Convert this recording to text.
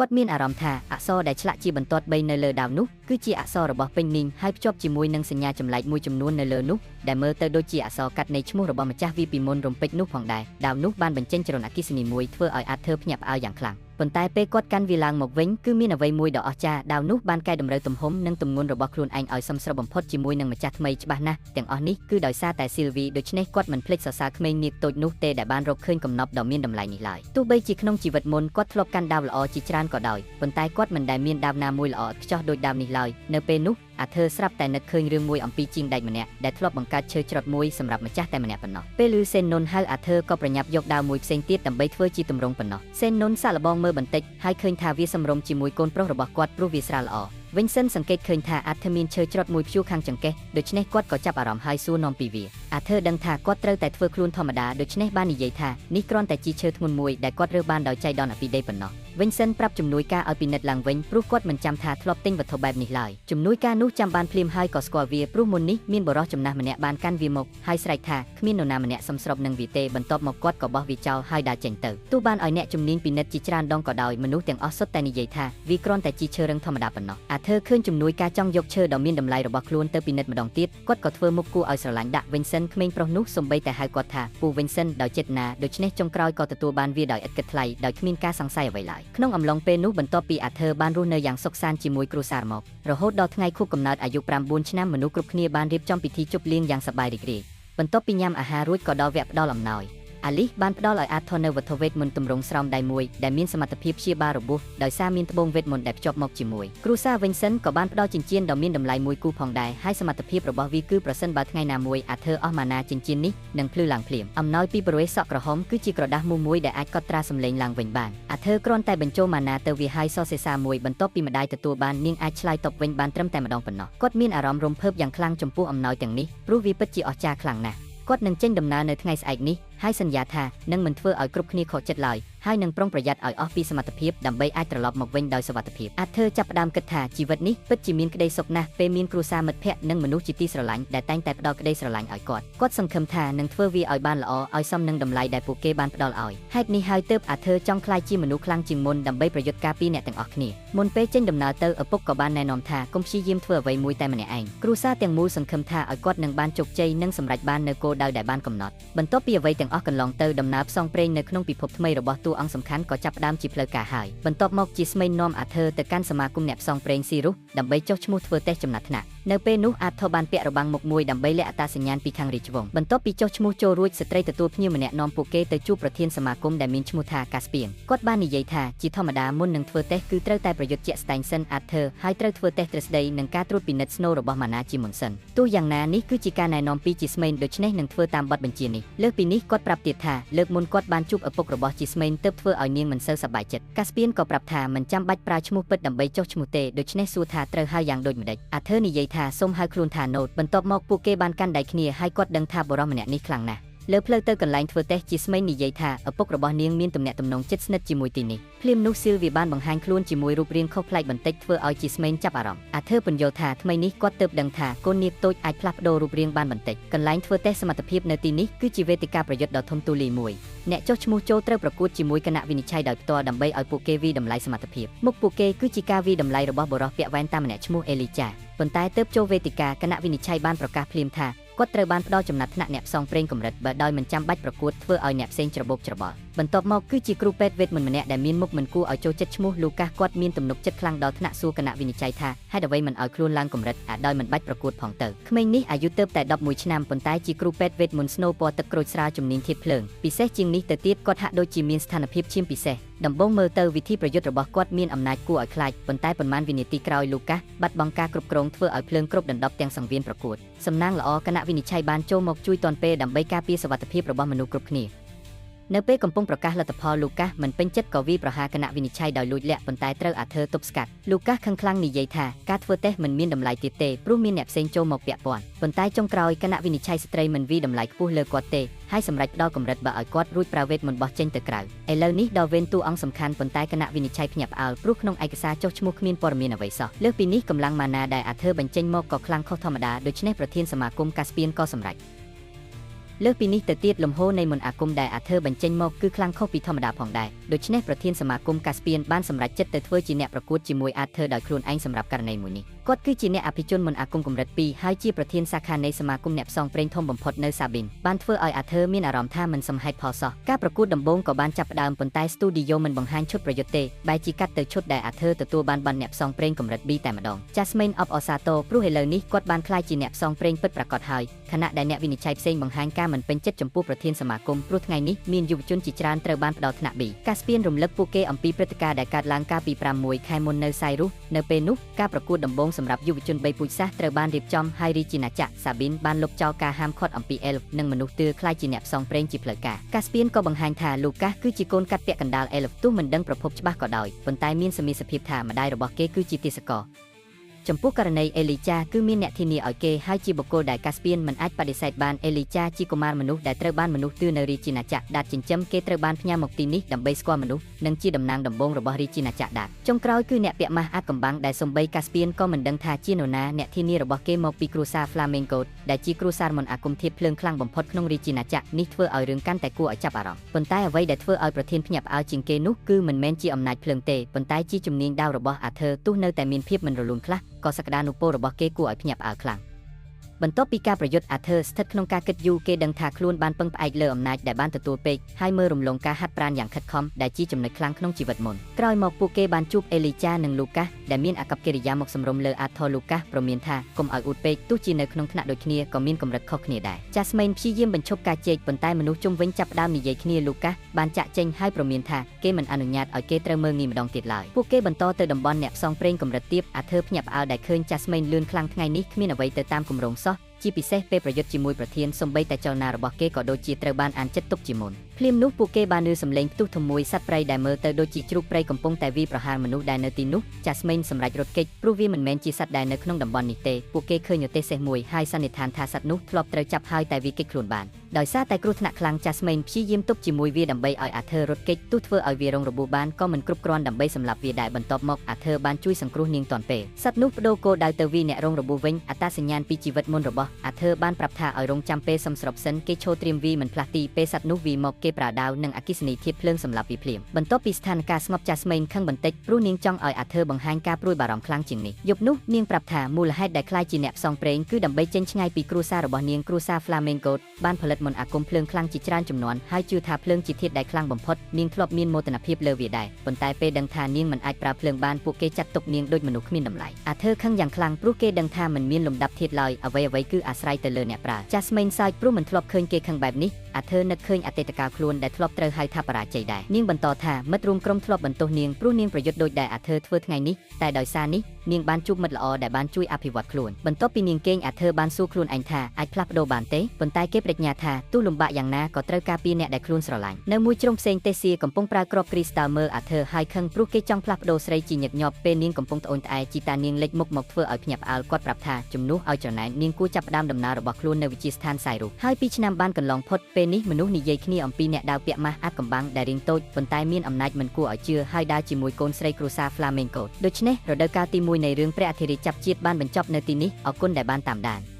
គាត់មានអារម្មណ៍ថាអក្សរដែលឆ្លាក់ជាបន្ទាត់3នៅលើដាវនោះគឺជាអក្សររបស់ពេញនីងហើយភ្ជាប់ជាមួយនឹងសញ្ញាចម្លែកមួយចំនួននៅលើនោះដែលមើលទៅដូចជាអក្សរកាត់នៃឈ្មោះរបស់ម្ចាស់វីពីមុនរំពេចនោះផងដែរដាវនោះបានបញ្ចេញចរន្តអគ្គិសនីមួយធ្វើឲ្យអាធើភ្ញាក់ផ្អើលយ៉ាងខ្លាំងប៉ុន្តែពេលគាត់កាន់វាឡើងមកវិញគឺមានអ្វីមួយដ៏អស្ចារ្យដាវនោះបានកែតម្រូវទំហំនិងទម្ងន់របស់ខ្លួនឯងឲ្យសមស្របបំផុតជាមួយនឹងម្ចាស់ថ្មីច្បាស់ណាស់ទាំងអស់នេះគឺដោយសារតែស៊ីលវីដូច្នេះគាត់មិនភ្លេចសរសើរក្មេងនាគតូចនោះទេដែលបានរកឃើញកំណប់ដ៏មានតម្លៃនេះឡើយទោះបីជាក្នុងជីវិតមុនគាត់ធ្លាប់កាន់ដាវល្អជាច្រើនក៏ដោយប៉ុន្តែគាត់មិនដែលមានដាវណាមួយល្អឥតខ្ចោះដូចដាវនេះឡើយនៅពេលនោះអាធើស្រាប់តែនឹកឃើញរឿងមួយអំពីជាងដែកម្នាក់ដែលធ្លាប់បង្កើតឈើច្រត់មួយសម្រាប់ម្ចាស់តែម្នាក់ប៉ុណ្ណោះពេលឮសេននុនហៅអាធើក៏ប្រញាប់យកដាវមួយផ្សេងទៀតដើម្បីធ្វើជាទម្រង់ប៉ុណ្ណោះសេននុនសាកល្បងមើលបន្តិចហើយឃើញថាវាសម្រុំជាមួយកូនប្រុសរបស់គាត់ព្រោះវាស្រាលល្អវិញសិនសង្កេតឃើញថាអាធើមានឈើច្រត់មួយព្យួរខាងចង្កេះដូច្នេះគាត់ក៏ចាប់អារម្មណ៍ហើយសួរនាំពីវាអាធើដឹងថាគាត់ត្រូវតែធ្វើខ្លួនធម្មតាដូច្នេះបាននិយាយថានេះគ្រាន់តែជាឈើធ្ងន់មួយដែលគាត់រើសបានដោយចៃដន្យអភិដេប៉ុណ្ណោះវិញសិនប្រាប់ជំនួយការឲ្យពិនិត្យឡើងវិញព្រោះគាត់មិនចាំថាធ្លាប់ទិញវត្ថុបែបនេះឡើយជំនួយការនោះចាំបានភ្លាមហើយក៏ស្គាល់វាព្រោះមុននេះមានបរិសចំណាស់ម្នាក់បានកាន់វាមកហើយស្រែកថាគ្មាននរណាម្នាក់សមស្របនឹងវាទេបន្ទាប់មកគាត់ក៏បោះវាចោលហើយដើរចេញទៅទោះបានឲ្យអ្នកជំនាញពិនិត្យជាច្រើនដងក៏ដោយមនុស្សទាំងអស់សុទ្ធតែនិយាយថាវាគ្រាន់តែជាឈើរឹងធម្មតាប៉ុណ្ណោះអាធើឃើញជំនួយការចង់យកឈើដ៏មានតម្លៃរបស់ខ្លួនទៅពិនិត្យម្ដងទៀតគាត់ក៏ធ្វើមុខគួរឲ្យស្រឡាញ់ដាក់វិញសិនក្មេងប្រុសនោះសំបីតែហៅគាត់ថាពូវិញសិនដោយចេតនាដូច្នេះចុងក្រោយក៏ទទួលបានវាដោយឥតគិតថ្លៃដោយគ្មានការសង្ស័យអ្វីឡើយក្នុងអំឡុងពេលនោះបន្ទាប់ពីអាធើបានរស់នៅយ៉ាងសុខសាន្តជាមួយគ្រួសារមករហូតដល់ថ្ងៃខួបកំណើតអាយុ9ឆ្នាំមនុស្សគ្រប់គ្នាបានរៀបចំពិធីជប់លៀងយ៉ាងសប្បាយរីករាយបន្ទាប់ពីញ៉ាំអាហាររួចក៏ដល់វគ្គផ្ដល់អំណោយអាលីសបានផ្ដល់ឲ្យអាថននៅវត្ថុវេទមន្តទម្រង់ស្រោមដៃមួយដែលមានសមត្ថភាពព្យាបាលរបួសដោយសារមានត្បូងវេទមន្តដែលភ្ជាប់មកជាមួយគ្រូសាវិនសិនក៏បានផ្ដល់ចិញ្ចៀនដ៏មានតម្លៃមួយគូផងដែរហើយសមត្ថភាពរបស់វាគឺប្រសិនបើថ្ងៃណាមួយអាធើអស់ម៉ាណាចិញ្ចៀននេះនឹងភ្លឺឡើងភ្លាមអំណោយពីប្រវេសសក់ក្រហមគឺជាក្រដាស់មួយដែលអាចកត់ត្រាសម្លេងឡើងវិញបានអាធើគ្រាន់តែបញ្ចូលម៉ាណាទៅវាហើយសរសេរសារមួយបន្ទាប់ពីម្ដាយទទួលបាននាងអាចឆ្លើយតបវិញបានត្រឹមតែម្ដងប៉ុណ្ណោះគាត់មានអារម្មណ៍រំភើបយ៉ាងខ្លាំងចំពោះអំណោយទាំងនេះព្រោះវាពិតជាអស្ចារ្យខ្លាំងណាស់គាត់នឹងចេញដំណើរនៅថ្ងៃស្អែកនេះហើយសន្យាថានឹងមិនធ្វើឲ្យគ្រប់គ្នាខកចិត្តឡើយហើយនឹងប្រុងប្រយ័ត្នឲ្យអស់ពីសមត្ថភាពដើម្បីអាចត្រឡប់មកវិញដោយសុវត្ថិភាពអាធើចាប់ផ្ដើមគិតថាជីវិតនេះពិតជាមានក្តីសុខណាស់ពេលមានគ្រួសារមិត្តភ័ក្តិនិងមនុស្សជាទីស្រឡាញ់ដែលតែងតែផ្ដល់ក្តីស្រឡាញ់ឲ្យគាត់សង្ឃឹមថានឹងធ្វើវាឲ្យបានល្អឲ្យសមនឹងតម្លៃដែលពួកគេបានផ្ដល់ឲ្យហេតុនេះហើយទើបអាធើចង់ក្លាយជាមនុស្សខ្លាំងជាងមុនដើម្បីប្រយុទ្ធការពារអ្នកទាំងអស់គ្នាមុនពេលចេញដំណើរទៅឪពុកក៏បានណែនាំថាកុំព្យាយាមធ្វើអ្វីមួយតែម្នាក់ឯងគ្រួសារទាំងមូលសង្ឃឹមថាឲ្យគាត់នឹងបានជោគជ័យនិងសម្រេចបាននូវគោលដៅដែលបានកំណត់បន្ទាប់ពីអ្វីទាំងអស់កន្លងទៅដំណើរផ្សងព្រេងនៅក្នុងពិភពថ្មីរបស់តួអង្គសំខាន់ក៏ចាប់ផ្ដើមជាផ្លូវការហើយបន្ទាប់មកជាស្មេងនាំអាធើទៅកាន់សមាគមអ្នកផ្សងព្រេងស៊ីរុសដើម្បីចុះឈ្មោះធ្វើតេស្តចំណាត់ថ្នាក់នៅពេលនោះអាថោបានពាក់របាំងមុខមួយដើម្បីលាក់អត្តសញ្ញាណពីខាងរាជវង្សបន្ទាប់ពីចុះឈ្មោះចូលរួចស្ត្រីទទួលភ្ញៀវម្នាក់នាំពួកគេទៅជួបប្រធានសមាគមដែលមានឈ្មោះថាកាស្ពៀងគាត់បាននិយាយថាជាធម្មតាមុននឹងធ្វើតេស្តគឺត្រូវតែប្រយុទ្ធជាក់ស្ដែងសិនអាធើហើយត្រូវធ្វើតេស្តទ្រឹស្ដីនិងការត្រួតពិនិត្យស្នូលរបស់ម៉ាណាជាមុនសិនទោះយ៉ាងណានេះគឺជាការណែនាំពីជាស្មេងដូច្នេះនឹងធ្វើតាមបទបញ្ជានេះលើសពីនេះគាត់ប្រាប់ទៀតថាលើកមុនគាត់បានជួបឪពុករបស់ជាស្មេងទើបធ្វើឲ្យនាងមិនសូវសប្បាយចិត្តកាស្ពៀនក៏ប្រាប់ថាមិនចាំបាច់ប្រើឈ្មោះពិតដើម្បីចុះឈ្មោះទេដូច្នេះសួរថាត្រូវហៅយ៉ាងដូចម្ដេចអាធើនិយាយថាសូមហៅខ្លួនថាណូតបន្ទាប់មកពួកគេបានកាន់ដៃគ្នាហើយគាត់ដឹងថាបុរសម្នាក់នេះខ្លាំងណាស់លើផ្លូវទៅកន្លែងធ្វើតេស្តជាស្មេងនិយាយថាឪពុករបស់នាងមានទំនាក់ទំនងជិតស្និទ្ធជាមួយទីនេះភ្លាមនោះស៊ីលវីបានបង្ហាញខ្លួនជាមួយរូបរាងខុសប្លែកបន្តិចធ្វើឲ្យជាស្មេងចាប់អារម្មណ៍អាធើពន្យល់ថាថ្មីនេះគាត់ទើបដឹងថាកូននាគតូចអាចផ្លាស់ប្ដូររូបរាងបានបន្តិចកន្លែងធ្វើតេស្តសមត្ថភាពនៅទីនេះគឺជាវេទិកាប្រយុទ្ធដ៏ធំទូលាយមួយអ្នកចុះឈ្មោះចូលត្រូវប្រកួតជាមួយគណៈវិនិច្ឆ័យដោយផ្ទាល់ដើម្បីឲ្យពួកគេវិតម្លៃសមត្ថភាពមុខពួកគេគឺជាការវិតម្លៃរបស់បុរសពាក់វ៉ែនតាមម្នាក់ឈ្មោះអេលីចាប៉ុន្តែទើបចូលវេទិកាគណៈវិនិច្ឆ័យបានប្រកាសភ្លាមថាគាត់ត្រូវបានផ្ដល់ចំណាត់ថ្នាក់អ្នកផ្សងព្រេងកម្រិតបើដោយមិនចាំបាច់ប្រកួតធ្វើឲ្យអ្នកផ្សេងច្របូកច្របល់បន្ទាប់មកគឺជាគ្រូពេទ្យវេទមន្តម្នាក់ដែលមានមុខមិនគួរឲ្យចូលចិត្តឈ្មោះលូកាសគាត់មានទំនុកចិត្តខ្លាំងដល់ថ្នាក់សួរគណៈវិនិច្ឆ័យថាហេតុអ្វីមិនឲ្យខ្លួនឡើងកម្រិតដោយមិនបាច់ប្រកួតផងទៅក្មេងនេះអាយុទើបតែ11ឆ្នាំប៉ុន្តែជាគ្រូពេទ្យវេទមន្តស្នូលពណ៌ទឹកក្រូចស្រាលជំនាញធាតុភ្លើងពិសេសជាងនេះទៅទៀតគាត់ហាក់ដូចជាមានស្ថានភាពឈាមពិសេសដំបូងមើលទៅវិធីប្រយុទ្ធរបស់គាត់មានអំណាចគួរឲ្យខ្លាចប៉ុន្តែប៉ុន្មានវិនាទីក្រោយលូកាសបាត់បង់ការគ្រប់គ្រងធ្វើឲ្យភ្លើងគ្រប់ដណ្ដប់ទាំងសង្វៀនប្រកួតសំណាងល្អគណៈវិនិច្ឆ័យបានចូលមកជួយទាន់ពេលដើម្បីការពារសុវត្ថិភាពរបស់មនុស្សគ្រប់គ្នានៅពេលកំពុងប្រកាសលទ្ធផលលូកាសមិនពេញចិត្តក៏វាយប្រហារគណៈវិនិច្ឆ័យដោយលួចលាក់ប៉ុន្តែត្រូវអាធើទប់ស្កាត់លូកាសខឹងខ្លាំងនិយាយថាការធ្វើតេស្តមិនមានតម្លៃទៀតទេព្រោះមានអ្នកផ្សេងចូលមកពាក់ព័ន្ធប៉ុន្តែចុងក្រោយគណៈវិនិច្ឆ័យស្ត្រីមិនវាយតម្លៃខ្ពស់លើគាត់ទេហើយសម្រេចផ្ដល់កម្រិតបើឲ្យគាត់រួចប្រើវេទមន្តបោះចេញទៅក្រៅឥឡូវនេះដល់វេនតួអង្គសំខាន់ប៉ុន្តែគណៈវិនិច្ឆ័យភ្ញាក់ផ្អើលព្រោះក្នុងឯកសារចុះឈ្មោះគ្មានព័ត៌មានអ្វីសោះលើសពីនេះកម្លាំងម៉ាណាដែលអាធើបញ្ចេញមកក៏ខ្លាំងខុសធម្មតាដូច្នេះប្រធានសមាគមកាស្ពៀនក៏សម្រេច លើសពីនេះទៅទៀតលំហូរនៃមន្តអាគមដែលអាធើបញ្ចេញមកគឺខ្លាំងខុសពីធម្មតាផងដែរដូច្នេះប្រធានសមាគមកាស្ពីនបានសម្រេចចិត្តទៅធ្វើជាអ្នកប្រកួតជាមួយអាធើដោយខ្លួនឯងសម្រាប់ករណីមួយនេះគាត់គឺជាអ្នកអភិជនមន្តអាគមកម្រិត2ហើយជាប្រធានសាខានៃសមាគមអ្នកផ្សងព្រេងធំបំផុតនៅសាប៊ីនបានធ្វើឲ្យអាធើមានអារម្មណ៍ថាមិនសមហេតុផលសោះការប្រកួតដំបូងក៏បានចាប់ផ្ដើមប៉ុន្តែស្ទូឌីយ៉ូមិនបង្ហាញឈុតប្រយុទ្ធទេបែរជាកាត់ទៅឈុតដែលអាធើទទួលបានប័ណ្ណអ្នកផ្សងព្រេងកម្រិត B តែម្ដង Jasmine of Osato ព្រោះឥឡូវនេះគាត់បានក្លាយជាអ្នកផ្សងព្រេងពិតប្រាកដហើយខណៈដែលអ្នកវិនិច្ឆ័យផ្សេងបង្ហាញការមិនពេញចិត្តចំពោះប្រធានសមាគមព្រោះថ្ងៃនេះមានយុវជនជាច្រើនត្រូវបានផ្ដល់ថ្នាក់ B កាស្ពីនរំលឹកពួកគេអំពីព្រឹត្តិការណ៍ដែលកើតឡើងកាលពី6ខែមុននៅសៃរុសនៅពេលនោះការប្រកួតដំបូងសម្រាប់យុវជន3ពូជសាសន៍ត្រូវបានរៀបចំហើយរាជាណាចក្រសាប៊ីនបានលុបចោលការហាមឃាត់អំពីអេលហ្វនិងមនុស្សទឿខ្លាយជាអ្នកផ្សងព្រេងជាផ្លូវការកាស្ពីនក៏បង្ហាញថាលូកាសគឺជាកូនកាត់ពាក់កណ្ដាលអេលហ្វទោះមិនដឹងប្រភពច្បាស់ក៏ដោយប៉ុន្តែមានសមាសភាពថាម្ដាយរបស់គេគឺជាទេសកលចំពោះករណីអេលីចាគឺមានអ្នកធានាឲ្យគេហើយជាបុគ្គលដែលកាស្ពីនមិនអាចបដិសេធបានអេលីចាជាកុមារមនុស្សដែលត្រូវបានមនុស្សទឿនៅរាជាណាចក្រដាតចិញ្ចឹមគេត្រូវបានផ្ញើមកទីនេះដើម្បីស្គាល់មនុស្សនិងជាតំណាងដំបូងរបស់រាជាណាចក្រដាតចុងក្រោយគឺអ្នកពាក់ម៉ាស់អាថ៌កំបាំងដែលសំបីកាស្ពីនក៏មិនដឹងថាជានរណាអ្នកធានារបស់គេមកពីគ្រួសារ Flamengo ដែលជាគ្រួសារមន្តអាគមធាតុភ្លើងខ្លាំងបំផុតក្នុងរាជាណាចក្រនេះធ្វើឲ្យរឿងកាន់តែគួរឲ្យចាប់អារម្មណ៍ប៉ុន្តែអ្វីដែលធ្វើឲ្យប្រធានភ្ញាក់ផ្អើលជាងគេនោះគឺមិនមែនជាអំណាចភ្លើងទេប៉ុន្តែជាជំនាញដាវរបស់អាធើទោះនៅតែមានភាពមិនរលូនខ្លះក៏សក្តានុពលរបស់គេគួរឲ្យភ្ញាក់ផ្អើលខ្លាំងបន្ទាប់ពីការប្រយុទ្ធអាធើស្ថិតក្នុងការគិតយូរគេដឹងថាខ្លួនបានពឹងផ្អែកលើអំណាចដែលបានទទួលពេកហើយមើលរំលងការហាត់ប្រាណយ៉ាងខិតខំដែលជាចំណុចខ្លាំងក្នុងជីវិតមុនក្រោយមកពួកគេបានជួបអេលីចានិងលូកាសដែលមានអាកប្បកិរិយាមកសម្រុំលើអាថលូកាសប្រមានថាកុំឲ្យអួតពេកទោះជានៅក្នុងថ្នាក់ដូចគ្នាក៏មានកម្រិតខុសគ្នាដែរ Jasmine ព្យាយាមបញ្ឈប់ការជែកប៉ុន្តែមនុស្សជុំវិញចាប់ផ្ដើមនិយាយគ្នាលូកាសបានចាក់ចេញហើយប្រមានថាគេមិនអនុញ្ញាតឲ្យគេត្រូវមើលងាយម្ដងទៀតឡើយពួកគេបន្តទៅតំបន់អ្នកផ្សងព្រេងកម្រិតទាបអាធើភ្ញាក់ផ្អើលដែលឃើញ Jasmine លឿនខ្លាំងថ្ងៃនេះគ្មានអ្វីទៅតាមគម្រោងសោះជាពិសេសពេលប្រយុទ្ធជាមួយប្រធានសំបីតែចលនារបស់គេក៏ដូចជាត្រូវបានអានចិត្តទុកជាមុនភ្លាមនោះពួកគេបានឮសំឡេងផ្ទុះធំមួយសត្វព្រៃដែលមើលទៅដូចជាជ្រូកព្រៃកំពុងតែវាយប្រហារមនុស្សដែលនៅទីនោះ Jasmine សម្រេចរត់គេចព្រោះវាមិនមែនជាសត្វដែលនៅក្នុងតំបន់នេះទេពួកគេឃើញរទេះសេះមួយហើយសន្និដ្ឋានថាសត្វនោះធ្លាប់ត្រូវចាប់ហើយតែវាគេចខ្លួនបានដោយសារតែគ្រោះថ្នាក់ខ្លាំង Jasmine ព្យាយាមទប់ជាមួយវាដើម្បីឲ្យអាធើរត់គេចទោះធ្វើឲ្យវារងរបួសបានក៏មិនគ្រប់គ្រាន់ដើម្បីសម្លាប់វាដែរបន្ទាប់មកអាធើបានជួយសង្គ្រោះនាងទាន់ពេលសត្វនោះបដូរគោលដៅទៅវាអ្នករងរបួសវិញអត្តសញ្ញាណពីជីវិតមុនរបស់អាធើបានប្រាប់ថាឲ្យរងចាំពេលសំស្របសិនគេឈរត្រៀមវាមិនផ្លាស់ទីពេលសត្វនោះវាមកគេប្រើដាវនិងអគ្គិសនីធាតុភ្លើងសម្លាប់វាភ្លាមបន្ទាប់ពីស្ថានភាពស្ងប់ Jasmine ខឹងបន្តិចព្រោះនាងចង់ឲ្យអាធើបង្ហាញការព្រួយបារម្ភខ្លាំងជាងនេះយប់នោះនាងប្រាប់ថាមូលហេតុដែលខ្លាចជាអ្នកផ្សងព្រេងគឺដើម្បីចេញឆ្ងាយពីគ្រួសាររបស់នាងគ្រួសារ Flamengo បានផលិតមន្តអាគមភ្លើងខ្លាំងជាច្រើនចំនួនហើយជឿថាភ្លើងជាធាតុដែលខ្លាំងបំផុតនាងធ្លាប់មានមោទនភាពលើវាដែរប៉ុន្តែពេលដឹងថានាងមិនអាចប្រើភ្លើងបានពួកគេចាត់ទុកនាងដូចមនុស្សគ្មានតម្លៃអាធើខឹងយ៉ាងខ្លាំងព្រោះគេដឹងថាមិនមានលំដាប់ធាតុឡើយអ្វីៗគឺអាស្រ័យទៅលើអ្នកប្រើ Jasmine សើចព្រោះមិនធ្លាប់ឃើញគេខឹងបែបនេះអាធើនឹកឃើញអតីតកាលខ្លួនដែលធ្លាប់ត្រូវហៅថាបរាជ័យដែរនាងបន្តថាមិត្តរួមក្រុមធ្លាប់បន្ទោសនាងព្រោះនាងប្រយុទ្ធដូចដែលអាធើធ្វើថ្ងៃនេះតែដោយសារនេះនាងបានជួបមិត្តល្អដែលបានជួយអភិវឌ្ឍខ្លួនបន្ទាប់ពីនាងគេងអាធើបានសួរខ្លួនឯងថាអាចផ្លាស់ប្ដូរបានទេប៉ុន្តែគេប្រាជ្ញាថាទោះលំបាកយ៉ាងណាក៏ត្រូវការពារអ្នកដែលខ្លួនស្រឡាញ់នៅមួយជ្រុងផ្សេងទេសៀកំពុងប្រើគ្រាប់គ្រីស្តាល់មើលអាធើហើយខឹងព្រោះគេចង់ផ្លាស់ប្ដូរស្រីជាញឹកញាប់ពេលនាងកំពុងត្អូញត្អែជីតានាងលេចមុខមកធ្វើឲ្យភ្ញាក់ផ្អើលគាត់ប្រាប់ថាជំនួសឲ្យចំណែននាងគួរចាប់ផ្ដើមដំណើររបស់ខ្លួននៅវិទ្យាស្ថានសៃរុសហើយ2ឆ្នាំបានកន្លងផុតពេលនេះមនុស្សនិយាយគ្នាអំពីអ្នកដាវពាក់ម៉ាស់អាថ៌កំបាំងដែលរៀងតូចប៉ុន្តែមានអំណាចមិនគួរឲ្យជឿហើយដើរជាមួយកូនស្រីគ្រួសារ Flamengo ដូច្នេះរដូវកាលទី1នៃរឿងព្រះអធិរាជចាប់ជាតិបានបញ្ចប់នៅទីនេះអរគុណដែលបានតាមដាន